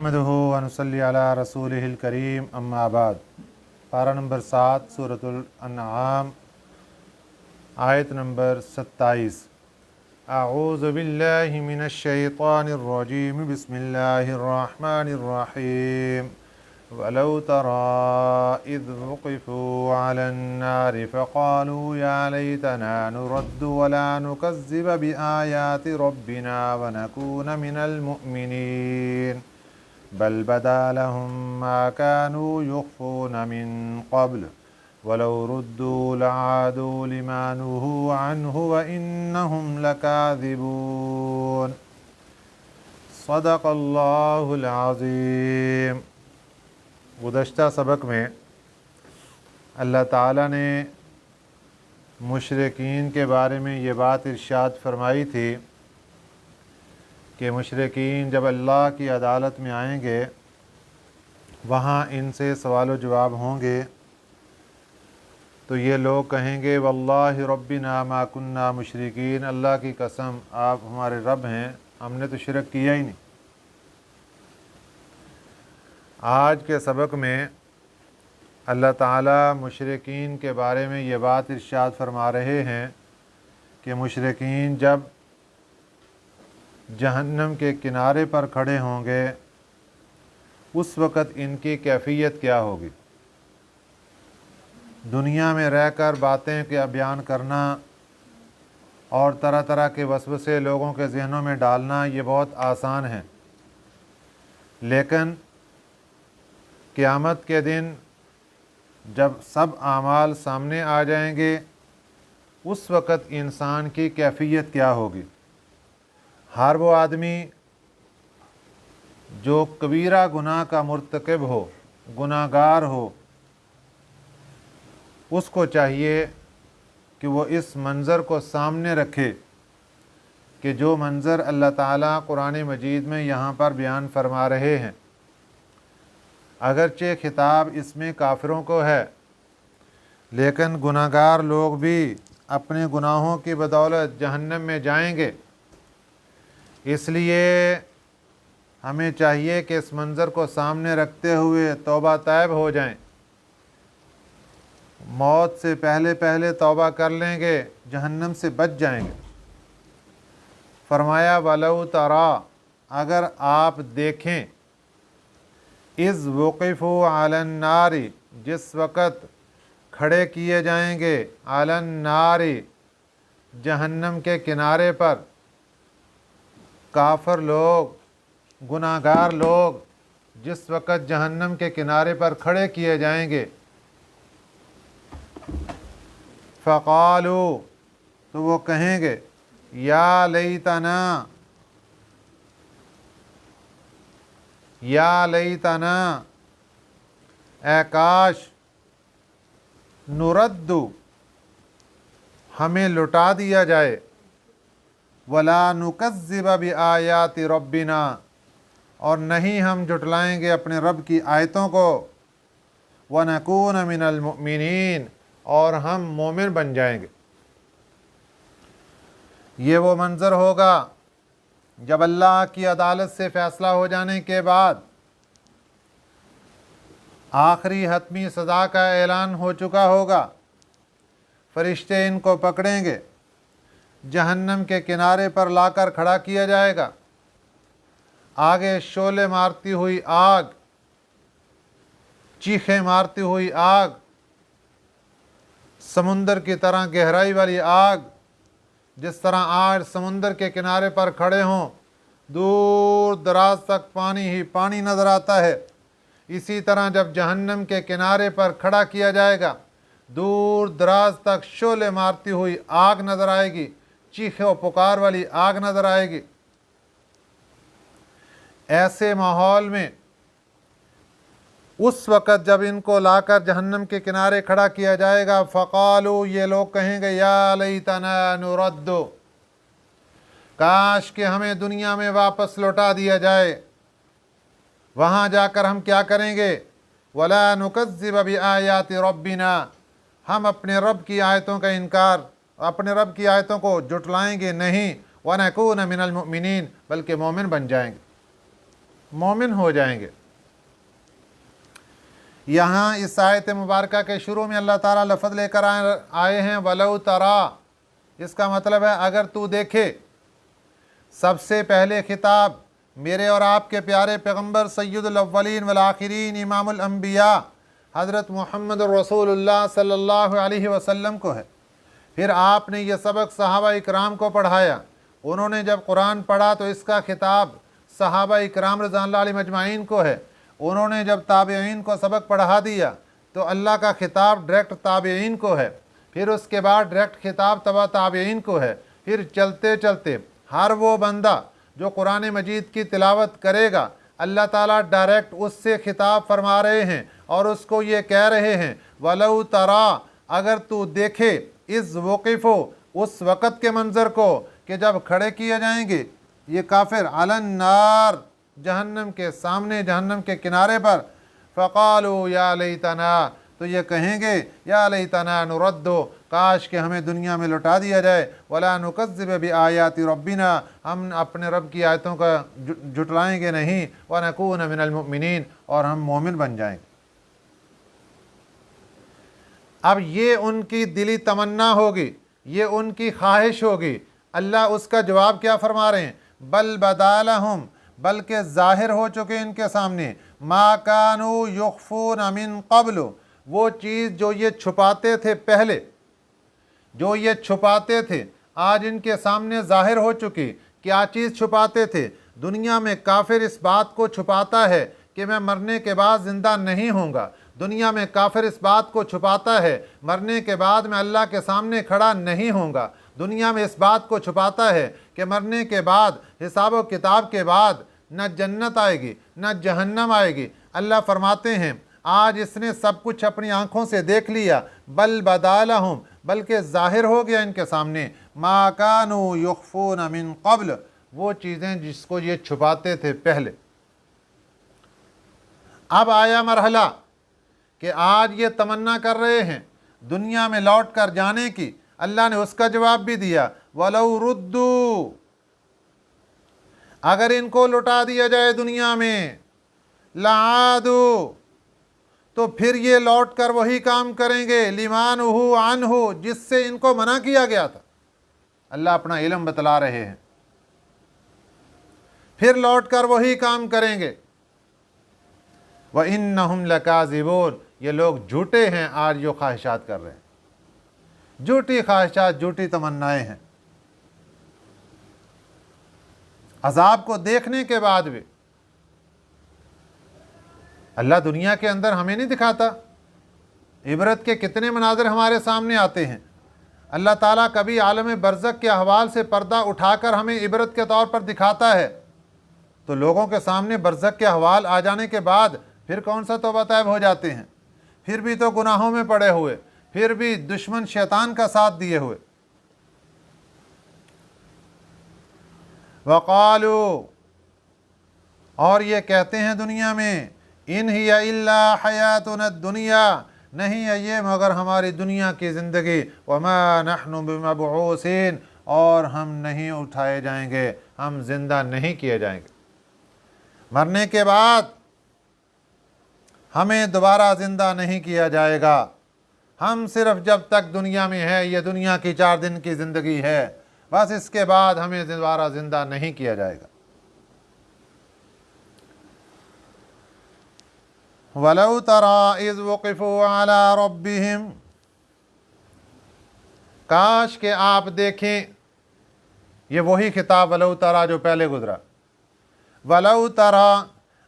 नहमदुहु व नसल्ली अला रसूलिहिल करीम अम्मा बाद। पारा नंबर 7 सूरतुल अन्आम आयत नंबर 27। अऊज़ु बिल्लाहि मिनश शैतानिर रजीम बिस्मिल्लाहिर रहमानिर रहीम। वलौ तरा इज़ वुक़िफ़ू अलन नारि फ़क़ालू या लैतना नुरद्दु वला नुकज़्ज़िब बिआयाति रब्बिना व नकून मिनल मुअ्मिनीन बल बदा लहुम मा कानू युख़्फ़ून मिन क़ब्ल वलौ रुद्दू लआदू लिमा नुहू अन्हु व इन्नहुम लकाज़िबून। सदक़ल्लाहुल अज़ीम। गुज़श्ता सबक में अल्लाह ताला ने मुशरिकीन के बारे में ये बात इरशाद फरमाई थी कि मुशरिकीन जब अल्लाह की अदालत में आएंगे वहाँ इनसे सवाल जवाब होंगे तो ये लोग कहेंगे वल्लाहि रब्बिना मा कुन्ना मुशरिकीन, अल्लाह की कसम आप हमारे रब हैं, हमने तो शिरक किया ही नहीं। आज के सबक में अल्लाह ताला मुशरिकीन के बारे में ये बात इरशाद फरमा रहे हैं कि मुशरिकीन जब जहन्नम के किनारे पर खड़े होंगे उस वक़्त इनकी कैफियत क्या होगी। दुनिया में रहकर बातें क्या बयान करना और तरह तरह के वसवसे लोगों के जहनों में डालना ये बहुत आसान है, लेकिन क़यामत के दिन जब सब आमाल सामने आ जाएंगे उस वक़्त इंसान की कैफियत क्या होगी। हर वो आदमी जो कबीरा गुनाह का मुर्तकिब हो, गुनाहगार हो, उसको चाहिए कि वो इस मंज़र को सामने रखे कि जो मंज़र अल्लाह ताला कुरान मजीद में यहाँ पर बयान फरमा रहे हैं। अगरचे खिताब इसमें काफिरों को है, लेकिन गुनाहगार लोग भी अपने गुनाहों की बदौलत जहन्नम में जाएंगे। इसलिए हमें चाहिए कि इस मंज़र को सामने रखते हुए तौबा तैब हो जाएं। मौत से पहले पहले तौबा कर लेंगे, जहन्नम से बच जाएंगे। फरमाया वलौ तरा, अगर आप देखें, इज़ वुक़िफ़ू अलन नारी, जिस वक़्त खड़े किए जाएंगे, अलन नारी, जहन्नम के किनारे पर काफ़िर लोग, गुनाहगार लोग जिस वक़्त जहन्नम के किनारे पर खड़े किए जाएंगे, फ़क़ालू, तो वो कहेंगे या लैतना, या लैतना, ऐ काश, नुरद्दु, हमें लुटा दिया जाए, वला नुकज़्ज़िब बिआयाति रब्बिना, और नहीं हम जुटलाएंगे अपने रब की आयतों को, व नकून मिनल मुअ्मिनीन, और हम मोमिन बन जाएंगे। ये वो मंज़र होगा जब अल्लाह की अदालत से फ़ैसला हो जाने के बाद आखिरी हतमी सज़ा का ऐलान हो चुका होगा। फ़रिश्ते इनको पकड़ेंगे, जहन्नम के किनारे पर लाकर खड़ा किया जाएगा। आगे शोले मारती हुई आग, चीखें मारती हुई आग, समुंदर की तरह गहराई वाली आग, जिस तरह आज समुंदर के किनारे पर खड़े हों दूर दराज तक पानी ही पानी नज़र आता है, इसी तरह जब जहन्नम के किनारे पर खड़ा किया जाएगा दूर दराज तक शोले मारती हुई आग नज़र आएगी, चीखे और पुकार वाली आग नज़र आएगी। ऐसे माहौल में उस वक़्त जब इनको लाकर जहन्नम के किनारे खड़ा किया जाएगा, फ़क़ालू, ये लोग कहेंगे या लैतना नुरद्दु, काश कि हमें दुनिया में वापस लौटा दिया जाए। वहाँ जाकर हम क्या करेंगे, वला नुकज़्ज़िब बिआयाति रब्बिना, हम अपने रब की आयतों का इनकार, अपने रब की आयतों को जुटलाएंगे नहीं, व नकून मिनल मुअ्मिनीन, बल्कि मोमिन बन जाएंगे। मोमिन हो जाएंगे। यहाँ इस आयत मुबारक के शुरू में अल्लाह ताला लफ्ज़ लेकर आए हैं वलौ तरा। इसका मतलब है अगर तू देखे। सबसे पहले खिताब मेरे और आपके प्यारे पैगम्बर सय्यदुल अव्वलीन वल आखिरीन इमामुल अंबिया हज़रत मुहम्मद रसूलुल्लाह सल्लल्लाहु अलैहि वसल्लम को है। फिर आपने ये सबक सहाबा इकराम को पढ़ाया। उन्होंने जब कुरान पढ़ा तो इसका खिताब सहाबा इकराम रज़ियल्लाहु अलैहिम अजमाइन को है। उन्होंने जब ताबईन को सबक पढ़ा दिया तो अल्लाह का खिताब डायरेक्ट ताबईन को है। फिर उसके बाद डायरेक्ट खिताब तबा ताबईन को है। फिर चलते चलते हर वो बंदा जो कुरान मजीद की तिलावत करेगा अल्लाह ताला डायरेक्ट उससे खिताब फरमा रहे हैं और उसको ये कह रहे हैं वलौ तरा, अगर तू देखे इस वक़िफ़ो, उस वक़्त के मंज़र को कि जब खड़े किए जाएंगे ये काफिर अलन नार, जहन्नम के सामने, जहन्नम के किनारे पर। फ़क़ालू या लैतना, तो ये कहेंगे या लैतना नुरद्दो, काश कि हमें दुनिया में लौटा दिया जाए। वला नुकज़्ज़िब बिआयाति रब्बिना, हम अपने रब की आयतों का जुटलाएंगे नहीं। व नकून मिनल मुमिनीन, और हम मोमिन बन जाएंगे। अब ये उनकी दिली तमन्ना होगी, ये उनकी ख्वाहिश होगी। अल्लाह उसका जवाब क्या फरमा रहे हैं? बल बदालहुम, बल्कि ज़ाहिर हो चुके इनके सामने मा कानू युख्फून मिन क़ब्ल, वो चीज़ जो ये छुपाते थे पहले, जो ये छुपाते थे आज इनके सामने ज़ाहिर हो चुकी। क्या चीज़ छुपाते थे? दुनिया में काफिर इस बात को छुपाता है कि मैं मरने के बाद ज़िंदा नहीं होऊंगा। दुनिया में काफिर इस बात को छुपाता है मरने के बाद मैं अल्लाह के सामने खड़ा नहीं होऊंगा। दुनिया में इस बात को छुपाता है कि मरने के बाद, हिसाब व किताब के बाद न जन्नत आएगी न जहन्नम आएगी। अल्लाह फरमाते हैं आज इसने सब कुछ अपनी आंखों से देख लिया। बल बदालहुम, बल्कि ज़ाहिर हो गया इनके सामने मा कानू युख्फून मिन क़ब्ल, वो चीज़ें जिसको ये छुपाते थे पहले। अब आया मरहला कि आज ये तमन्ना कर रहे हैं दुनिया में लौट कर जाने की। अल्लाह ने उसका जवाब भी दिया वलौ रुद्दू, अगर इनको लौटा दिया जाए दुनिया में, लादू, तो फिर ये लौट कर वही काम करेंगे, लिमानुहु अन्हु, जिससे इनको मना किया गया था। अल्लाह अपना इल्म बतला रहे हैं, फिर लौट कर वही काम करेंगे। व इन्नहुम लकाज़िबून, ये लोग झूठे हैं आज जो ख्वाहिशात कर रहे हैं। झूठी ख्वाहिशात, झूठी तमन्नाएं हैं। अजाब को देखने के बाद भी अल्लाह दुनिया के अंदर हमें नहीं दिखाता। इबरत के कितने मनाज़िर हमारे सामने आते हैं। अल्लाह ताला कभी आलम बरज़ख के अहवाल से पर्दा उठाकर हमें इबरत के तौर पर दिखाता है, तो लोगों के सामने बरज़ख के अहवाल आ जाने के बाद फिर कौन सा तौबा तैब हो जाते हैं। फिर भी तो गुनाहों में पड़े हुए, फिर भी दुश्मन शैतान का साथ दिए हुए। वक़ालू, और ये कहते हैं दुनिया में इन हिया इल्ला हयातुना दुनिया, नहीं है ये मगर हमारी दुनिया की ज़िंदगी। वमा नहनु बिमबऊसीन, और हम नहीं उठाए जाएंगे, हम ज़िंदा नहीं किए जाएंगे। मरने के बाद हमें दोबारा ज़िंदा नहीं किया जाएगा। हम सिर्फ जब तक दुनिया में है, ये दुनिया की 4 दिन की ज़िंदगी है, बस इसके बाद हमें दोबारा ज़िंदा नहीं किया जाएगा। वलौ तरा इज़ वक़िफ़ू अला रब्बिहिम, काश के आप देखें, ये वही खिताब वलौ तरा जो पहले गुजरा। वलौ तरा,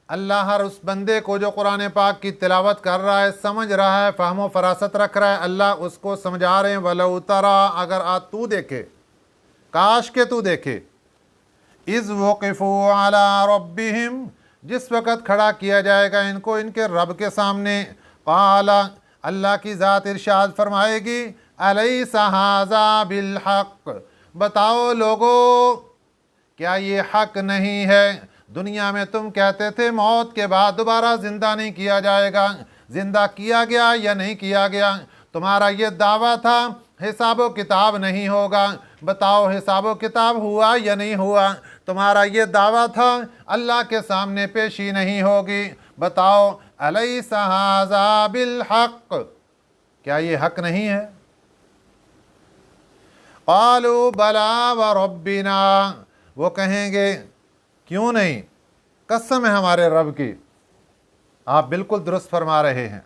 अल्लाह हर उस बंदे को जो कुरान पाक की तिलावत कर रहा है, समझ रहा है, फ़हम व फरासत रख रहा है, अल्लाह उसको समझा रहे हैं वलौ तरा, अगर तू देखे, काश के तू देखे, इज़ वक़िफ़ू अला रब्बिहिम, जिस वक़्त खड़ा किया जाएगा इनको इनके रब के सामने। क़ाला, अल्लाह की ज़ात इरशाद फरमाएगी अलैसा हाज़ा बिल हक़, बताओ लोगो क्या ये हक़ नहीं है? दुनिया में तुम कहते थे मौत के बाद दोबारा ज़िंदा नहीं किया जाएगा, ज़िंदा किया गया या नहीं किया गया? तुम्हारा ये दावा था हिसाब व किताब नहीं होगा, बताओ हिसाब व किताब हुआ या नहीं हुआ? तुम्हारा ये दावा था अल्लाह के सामने पेशी नहीं होगी, बताओ अलैसा हाज़ा बिल हक़, क्या ये हक नहीं है? क़ालू बला व रब्बिना, वो कहेंगे क्यों नहीं, कसम है हमारे रब की, आप बिल्कुल दुरुस्त फरमा रहे हैं।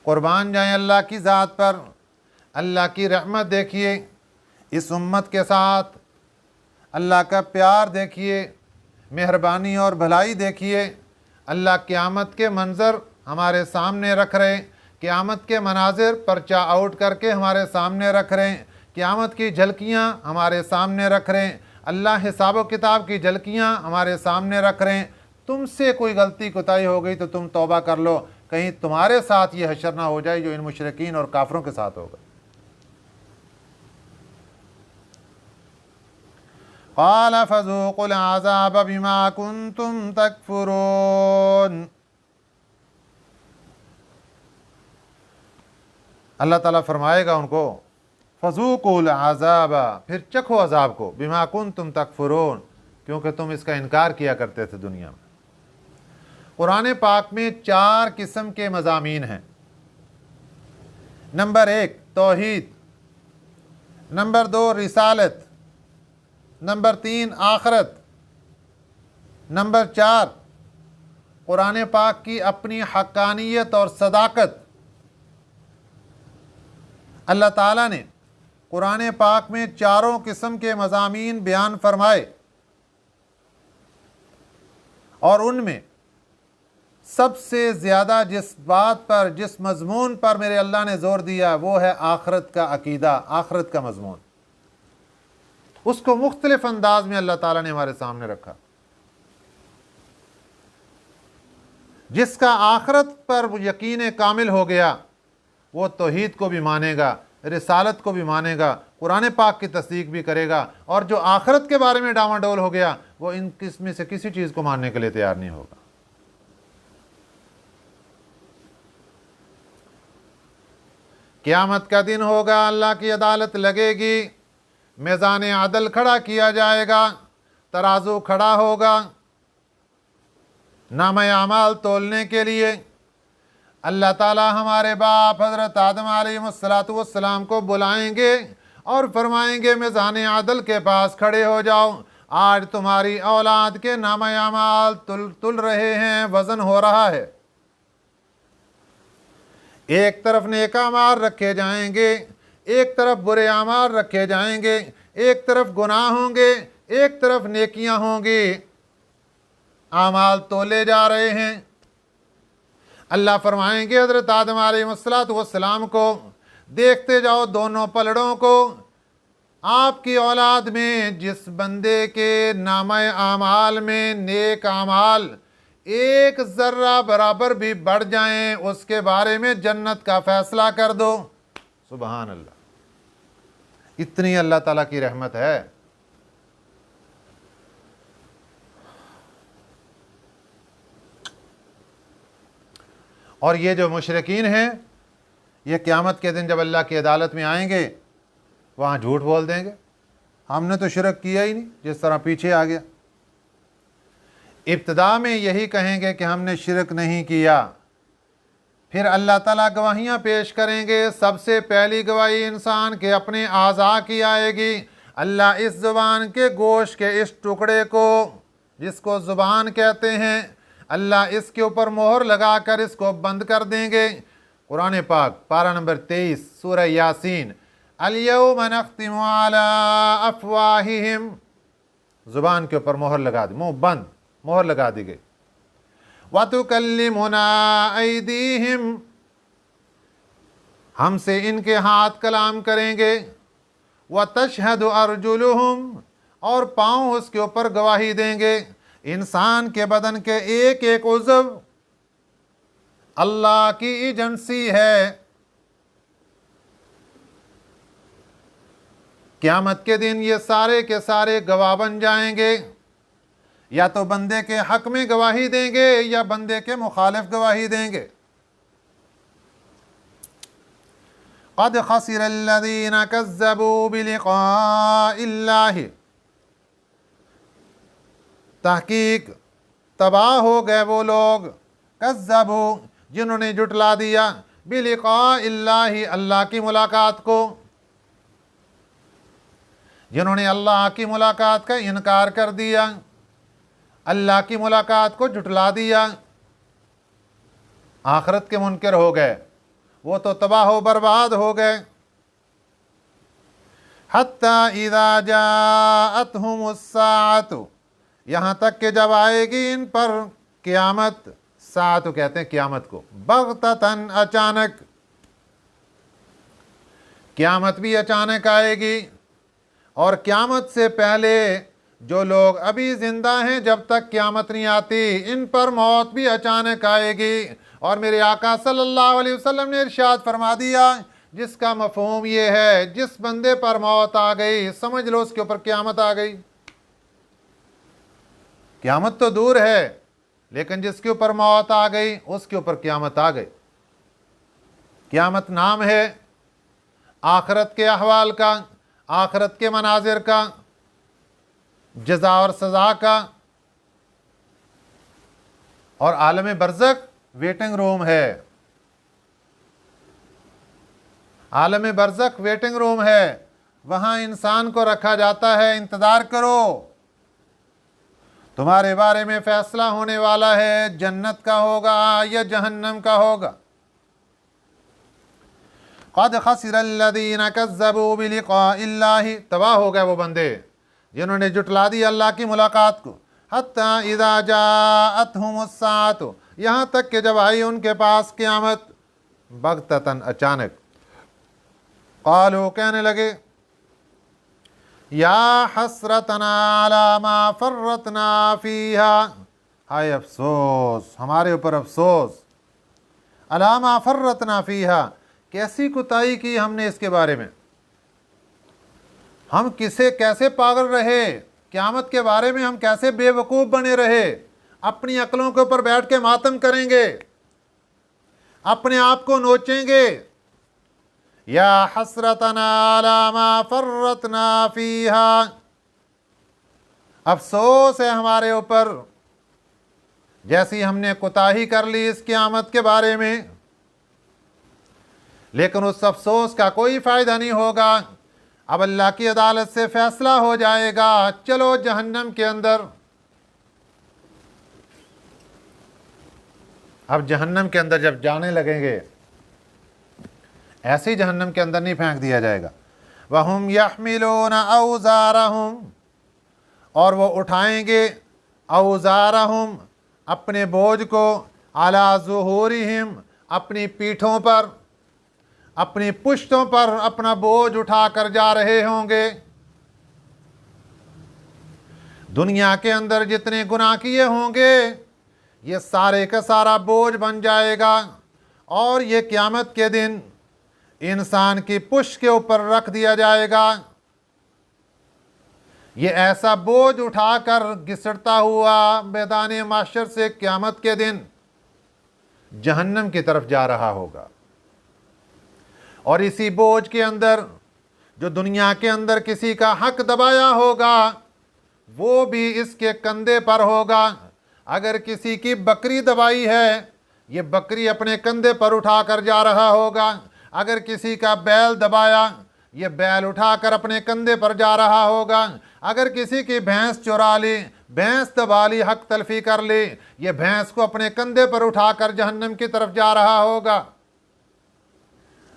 कुर्बान जाएं अल्लाह की ज़ात पर। अल्लाह की रहमत देखिए इस उम्मत के साथ, अल्लाह का प्यार देखिए, मेहरबानी और भलाई देखिए। अल्लाह क़यामत के मंज़र हमारे सामने रख रहे, क़यामत के मनाजिर पर्चा आउट करके हमारे सामने रख रहे हैं, क़यामत की झलकियाँ हमारे सामने रख रहे हैं, अल्लाह हिसाब व किताब की झलकियाँ हमारे सामने रख रहे हैं। तुमसे कोई गलती कोताही हो गई तो तुम तौबा कर लो, कहीं तुम्हारे साथ ये हशर ना हो जाए जो इन मुशरिकीन और काफरों के साथ होगा। क़ाल फ़ज़ूक़ुल अज़ाब बिमा कुन्तुम तकफ़ुरून, अल्लाह ताला फरमाएगा उनको फ़ज़ूक़ुल अज़ाब, फिर चखो अज़ाब को, बिमा कुन्तुम तकफ़ुरून, क्योंकि तुम इसका इनकार किया करते थे दुनिया में। कुरान पाक में 4 किस्म के मज़ामीन हैं। नंबर 1 तौहीद, नंबर 2 रिसालत, नंबर 3 आखरत, नंबर 4 कुरान पाक की अपनी हक्कानियत और सदाकत। अल्लाह ताला ने कुरान पाक में चारों किस्म के मज़ामीन बयान फरमाए और उनमें सबसे ज़्यादा जिस बात पर, जिस मज़मून पर मेरे अल्लाह ने ज़ोर दिया वो है आखरत का अकीदा, आखरत का मज़मून। उसको मुख्तलिफ अंदाज में अल्लाह ताला ने हमारे सामने रखा। जिसका आखरत पर यकीन कामिल हो गया वो तौहीद को भी मानेगा, रिसालत को भी मानेगा, कुरान पाक की तस्दीक भी करेगा, और जो आखरत के बारे में डामाडोल हो गया वो इन किस्म से किसी चीज़ को मानने के लिए तैयार नहीं होगा। क़यामत का दिन होगा, अल्लाह की अदालत लगेगी, मीज़ान अदल खड़ा किया जाएगा, तराजू खड़ा होगा नामे अमाल तोलने के लिए। अल्लाह ताला हमारे बाप हज़रत आदम अलैहिस्सलाम को बुलाएंगे और फरमाएंगे मीज़ान अदल के पास खड़े हो जाओ, आज तुम्हारी औलाद के नामे अमाल तुल रहे हैं, वज़न हो रहा है। एक तरफ नेक आमाल रखे जाएंगे, एक तरफ बुरे आमाल रखे जाएंगे, एक तरफ गुनाह होंगे, एक तरफ नेकियां होंगी। आमाल तोले जा रहे हैं। अल्लाह फरमाएंगे हज़रत आदम अलैहिस्सलाम को, देखते जाओ दोनों पलड़ों को, आपकी औलाद में जिस बंदे के नामे आमाल में नेक आमाल एक ज़र्रा बराबर भी बढ़ जाएं उसके बारे में जन्नत का फैसला कर दो। सुबहान अल्लाह, इतनी अल्लाह ताला की रहमत है। और ये जो मुशरिकीन हैं ये क़यामत के दिन जब अल्लाह की अदालत में आएंगे वहाँ झूठ बोल देंगे, हमने तो शिरक किया ही नहीं, जिस तरह पीछे आ गया। इब्तिदा में यही कहेंगे कि हमने शिरक नहीं किया, फिर अल्लाह ताला गवाहियाँ पेश करेंगे। सबसे पहली गवाही इंसान के अपने आज़ा की आएगी। अल्लाह इस ज़ुबान के गोश्त के इस टुकड़े को, जिसको ज़ुबान कहते हैं, अल्लाह इसके ऊपर मोहर लगा कर इसको बंद कर देंगे। कुरान पाक पारा नंबर 23 सूरह यासीन, अल-यौम नख्तिमु अला अफ़वाहिहिम, ज़ुबान के ऊपर मोहर लगा दी, मुँह बंद, मोहर लगा दी गई। व तुकल्लिमुना ऐदीहिम, हमसे इनके हाथ कलाम करेंगे। व तशहदु अर्जुलुहुम, और पाँव उसके ऊपर गवाही देंगे। इंसान के बदन के एक एक उज़व अल्लाह की एजेंसी है। क़यामत के दिन ये सारे के सारे गवाह बन जाएंगे, या तो बंदे के हक में गवाही देंगे या बंदे के मुखालिफ गवाही देंगे। क़द ख़सिरल्लज़ीना कज़्ज़बू बिलिक़ाइल्लाहि, तहकीक तबाह हो गए वो लोग, कज़्ज़बू जिन्होंने जुटला दिया, बिलिक़ाइल्लाहि अल्लाह की मुलाकात को, जिन्होंने अल्लाह की मुलाकात का इनकार कर दिया, अल्लाह की मुलाकात को जुटला दिया, आखिरत के मुनकर हो गए, वो तो तबाह व बर्बाद हो गए। हत्ता इज़ा जाअतहुमुस्साअतु, यहाँ तक कि जब आएगी इन पर क़यामत, साअत कहते हैं क़यामत को, बग़ततन अचानक, क़यामत भी अचानक आएगी। और क़यामत से पहले जो लोग अभी ज़िंदा हैं, जब तक क़यामत नहीं आती, इन पर मौत भी अचानक आएगी। और मेरे आका सल्लल्लाहु अलैहि वसल्लम ने इरशाद फरमा दिया, जिसका मफ़हूम ये है, जिस बंदे पर मौत आ गई समझ लो उसके ऊपर क़यामत आ गई। क़यामत तो दूर है, लेकिन जिसके ऊपर मौत आ गई उसके ऊपर क़यामत आ गई। क़यामत नाम है आखिरत के अहवाल का, आखिरत के मनाजिर का, जज़ा और सज़ा का। और आलम बरज़ख वेटिंग रूम है, आलम बरज़ख वेटिंग रूम है, वहाँ इंसान को रखा जाता है, इंतज़ार करो, तुम्हारे बारे में फ़ैसला होने वाला है, जन्नत का होगा या जहन्नम का होगा। क़द ख़सिरल्लज़ीना कज़्ज़बू बिलिक़ाइल्लाहि, तबाह हो गए वो बंदे जिन्होंने जुटला दी अल्लाह की मुलाकात को। हत्ता इज़ा जाअतहुमुस्साअतु, यहाँ तक कि जब आई उनके पास क़यामत, बग़ततन अचानक, क़ालू कहने लगे, या हसरतना अला मा फ़र्रतना फ़ीहा, हाय अफसोस, हमारे ऊपर अफसोस, अला मा फ़र्रतना फ़ीहा, कैसी कुताही की हमने इसके बारे में, हम किसे कैसे पागल रहे, क़यामत के बारे में हम कैसे बेवकूफ़ बने रहे, अपनी अक्लों के ऊपर बैठ के मातम करेंगे, अपने आप को नोचेंगे। या हसरतना अला मा फ़र्रतना फ़ीहा, अफसोस है हमारे ऊपर जैसी हमने कुताही कर ली इस क़यामत के बारे में। लेकिन उस अफसोस का कोई फ़ायदा नहीं होगा, अब अल्लाह की अदालत से फ़ैसला हो जाएगा, चलो जहन्नम के अंदर। अब जहन्नम के अंदर जब जाने लगेंगे, ऐसे ही जहन्नम के अंदर नहीं फेंक दिया जाएगा। वहुम यहमिलूना औज़ारहुम, और वो उठाएंगे औज़ारहुम, अपने बोझ को, अला ज़ुहूरिहिम, अपनी पीठों पर, अपनी पुश्तों पर अपना बोझ उठा कर जा रहे होंगे। दुनिया के अंदर जितने गुनाह किए होंगे ये सारे का सारा बोझ बन जाएगा, और ये क़यामत के दिन इंसान की पुश्त के ऊपर रख दिया जाएगा। ये ऐसा बोझ उठाकर घिसटता हुआ मैदान माशर से क़यामत के दिन जहन्नम की तरफ जा रहा होगा। और इसी बोझ के अंदर जो दुनिया के अंदर किसी का हक दबाया होगा वो भी इसके कंधे पर होगा। अगर किसी की बकरी दबाई है, ये बकरी अपने कंधे पर उठाकर जा रहा होगा। अगर किसी का बैल दबाया, ये बैल उठाकर अपने कंधे पर जा रहा होगा। अगर किसी की भैंस चुरा ली, भैंस दबा ली, हक तलफी कर ली, ये भैंस को अपने कंधे पर उठाकर जहन्नम की तरफ जा रहा होगा।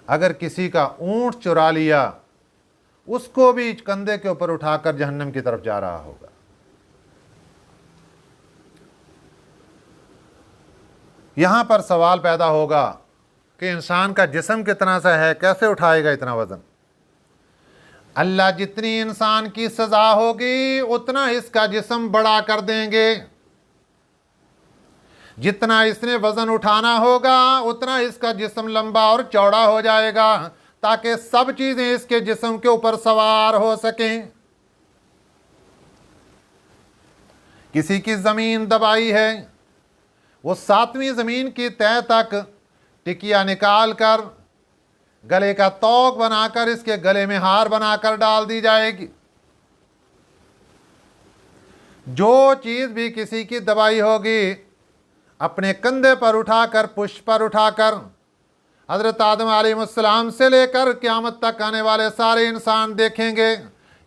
अगर किसी का ऊंट चुरा लिया, उसको भी कंधे के ऊपर उठाकर जहन्नम की तरफ जा रहा होगा। यहां पर सवाल पैदा होगा कि इंसान का जिस्म कितना सा है, कैसे उठाएगा इतना वजन। अल्लाह जितनी इंसान की सजा होगी उतना इसका जिस्म बड़ा कर देंगे। जितना इसने वजन उठाना होगा उतना इसका जिस्म लंबा और चौड़ा हो जाएगा, ताकि सब चीजें इसके जिस्म के ऊपर सवार हो सकें। किसी की जमीन दबाई है, वो 7वीं जमीन की तह तक टिकिया निकाल कर गले का तौक बनाकर इसके गले में हार बनाकर डाल दी जाएगी। जो चीज़ भी किसी की दबाई होगी, अपने कंधे पर उठाकर, पुष्प पर उठाकर, हज़रत आदम अलैहिस्सलाम से लेकर क़यामत तक आने वाले सारे इंसान देखेंगे,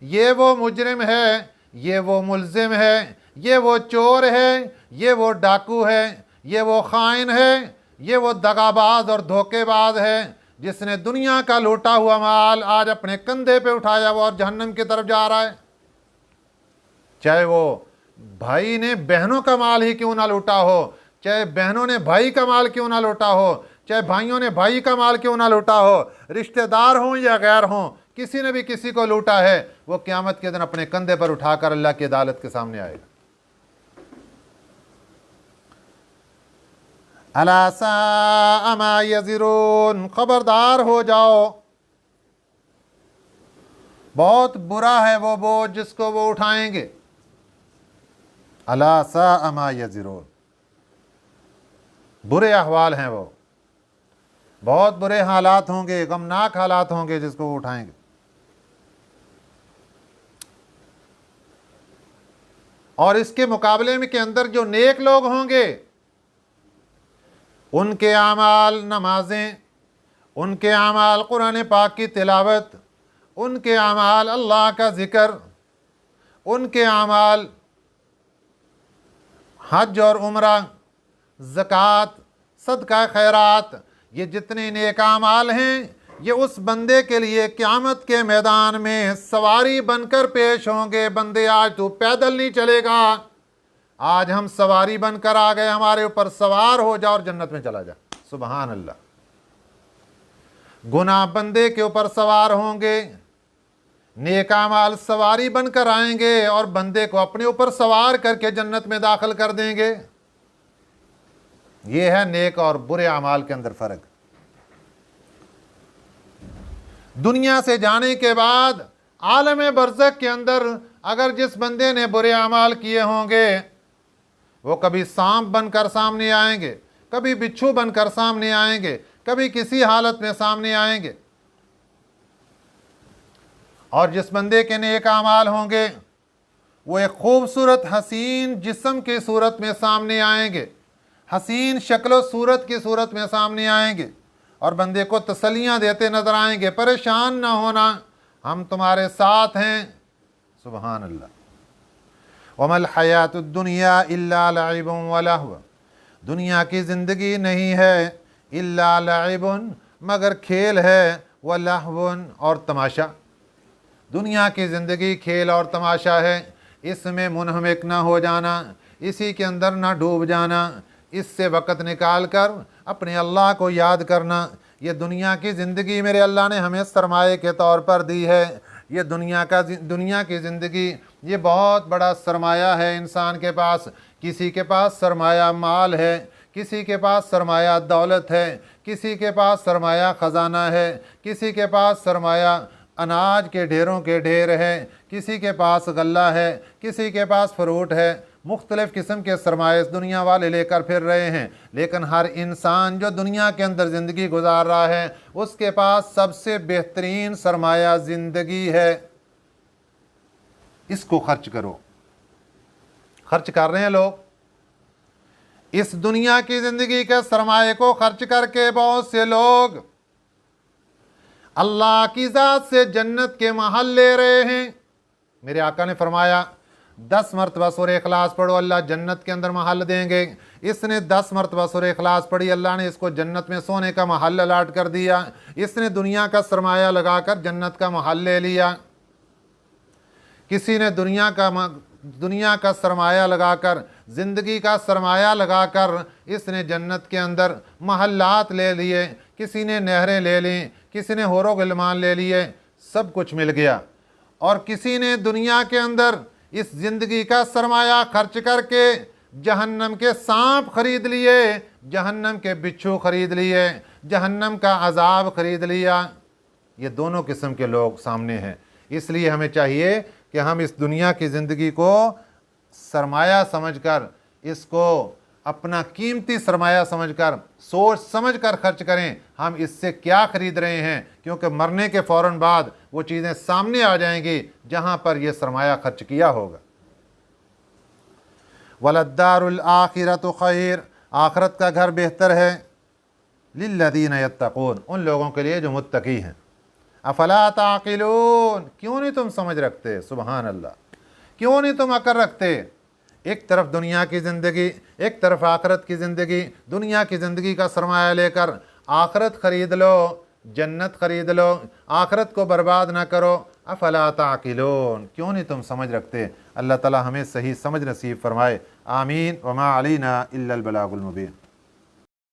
ये वो मुजरिम है, ये वो मुल्ज़िम है, ये वो चोर है, ये वो डाकू है, ये वो खाइन है, ये वो दगाबाज और धोखेबाज है, जिसने दुनिया का लूटा हुआ माल आज अपने कंधे पे उठाया हुआ और जहन्नम की तरफ जा रहा है। चाहे वो भाई ने बहनों का माल ही क्यों ना लूटा हो, चाहे बहनों ने भाई का माल क्यों ना लूटा हो, चाहे भाइयों ने भाई का माल क्यों ना लूटा हो, रिश्तेदार हों या गैर हों, किसी ने भी किसी को लूटा है, वो क़यामत के दिन अपने कंधे पर उठाकर अल्लाह की अदालत के सामने आएगा। अला साअ मा यज़िरून, खबरदार हो जाओ, बहुत बुरा है वो बोझ जिसको वो उठाएंगे। अला साअ मा यज़िरून, बुरे अहवाल हैं वो, बहुत बुरे हालात होंगे, गमनाक हालात होंगे जिसको वो उठाएंगे। और इसके मुकाबले में के अंदर जो नेक लोग होंगे, उनके आमाल नमाजें, उनके आमाल कुरान पाक की तिलावत, उनके आमाल अल्लाह का ज़िक्र, उनके आमाल हज और उम्रा, ज़कात, सदका खैरात, ये जितने नेक आमाल हैं, ये उस बंदे के लिए क़यामत के मैदान में सवारी बनकर पेश होंगे। बंदे आज तू पैदल नहीं चलेगा, आज हम सवारी बनकर आ गए, हमारे ऊपर सवार हो जा और जन्नत में चला जा। सुबहान अल्लाह। गुनाह बंदे के ऊपर सवार होंगे, नेक आमाल सवारी बनकर आएंगे और बंदे को अपने ऊपर सवार करके जन्नत में दाखिल कर देंगे। ये है नेक और बुरे आमाल के अंदर फ़र्क। दुनिया से जाने के बाद आलम बरज़ख के अंदर अगर जिस बंदे ने बुरे आमाल किए होंगे, वो कभी सांप बनकर सामने आएंगे, कभी बिच्छू बनकर सामने आएंगे, कभी किसी हालत में सामने आएंगे। और जिस बंदे के नेक आमाल होंगे, वो एक खूबसूरत हसीन जिस्म की सूरत में सामने आएंगे, हसीन शक्ल सूरत की सूरत में सामने आएंगे और बंदे को तसल्लियाँ देते नजर आएंगे, परेशान ना होना, हम तुम्हारे साथ हैं। सुबहान अल्लाह। वमल हयातुद दुनिया इल्ला लइबुन व लहव, दुनिया की ज़िंदगी नहीं है इल्ला लइबुन, मगर खेल है, व लहवुन, और तमाशा। दुनिया की ज़िंदगी खेल और तमाशा है, इसमें मुनहमिक ना हो जाना, इसी के अंदर ना डूब जाना, इससे वक़्त निकाल कर अपने अल्लाह को याद करना। ये दुनिया की ज़िंदगी मेरे अल्लाह ने हमें सरमाए के तौर पर दी है। ये दुनिया की ज़िंदगी ये बहुत बड़ा सरमाया है इंसान के पास। किसी के पास सरमाया माल है, किसी के पास सरमाया दौलत है, किसी के पास सरमाया ख़जाना है, किसी के पास सरमाया अनाज के ढेरों के ढेर है, किसी के पास गल्ला है, किसी के पास फ्रूट है। मुख्तलिफ़ किस्म के सरमाए इस दुनिया वाले लेकर फिर रहे हैं, लेकिन हर इंसान जो दुनिया के अंदर ज़िंदगी गुजार रहा है, उसके पास सबसे बेहतरीन सरमाया ज़िंदगी है। इसको खर्च करो। खर्च कर रहे हैं लोग इस दुनिया की ज़िंदगी के सरमाए को खर्च करके। बहुत से लोग अल्लाह की ज़ात से जन्नत के महल ले रहे हैं। मेरे आका ने फरमाया 10 मरतबा सूरह इखलास पढ़ो, अल्लाह जन्नत के अंदर महल देंगे। इसने 10 मरतबा सूरह इखलास पढ़ी, अल्लाह ने इसको जन्नत में सोने का महल अलाट कर दिया। इसने दुनिया का सरमाया लगाकर जन्नत का महल ले लिया। किसी ने दुनिया का सरमाया लगाकर, ज़िंदगी का सरमाया लगाकर इसने जन्नत के अंदर महल्लात ले लिए। किसी ने नहरें ले लीं, किसी ने होरो गिलमान ले लिए, सब कुछ मिल गया। और किसी ने दुनिया के अंदर इस ज़िंदगी का सरमाया खर्च करके जहन्नम के सांप खरीद लिए, जहन्नम के बिच्छू खरीद लिए, जहन्नम का अजाब खरीद लिया। ये दोनों किस्म के लोग सामने हैं। इसलिए हमें चाहिए कि हम इस दुनिया की ज़िंदगी को सरमाया समझकर, इसको अपना कीमती सरमाया समझकर, सोच समझकर खर्च करें। हम इससे क्या ख़रीद रहे हैं, क्योंकि मरने के फ़ौरन बाद वो चीज़ें सामने आ जाएंगी जहाँ पर ये सरमाया खर्च किया होगा। वलद्दारुल आखिरतु खैर, आखरत का घर बेहतर है, लिल्लज़ीना यत्तक़ून, उन लोगों के लिए जो मुत्तकी हैं। अफला ताक़िलून, क्यों नहीं तुम समझ रखते, सुबहान अल्लाह, क्यों नहीं तुम अकल रखते। एक तरफ दुनिया की ज़िंदगी, एक तरफ आखरत की ज़िंदगी, दुनिया की ज़िंदगी का सरमाया लेकर आखरत ख़रीद लो, जन्नत ख़रीद लो, आखरत को बर्बाद ना करो। अफला ताक़िलून, क्यों नहीं तुम समझ रखते। अल्लाह ताला हमें सही समझ नसीब फरमाए। आमीन। वमा अलैना इल्लल बलागुल मुबीन।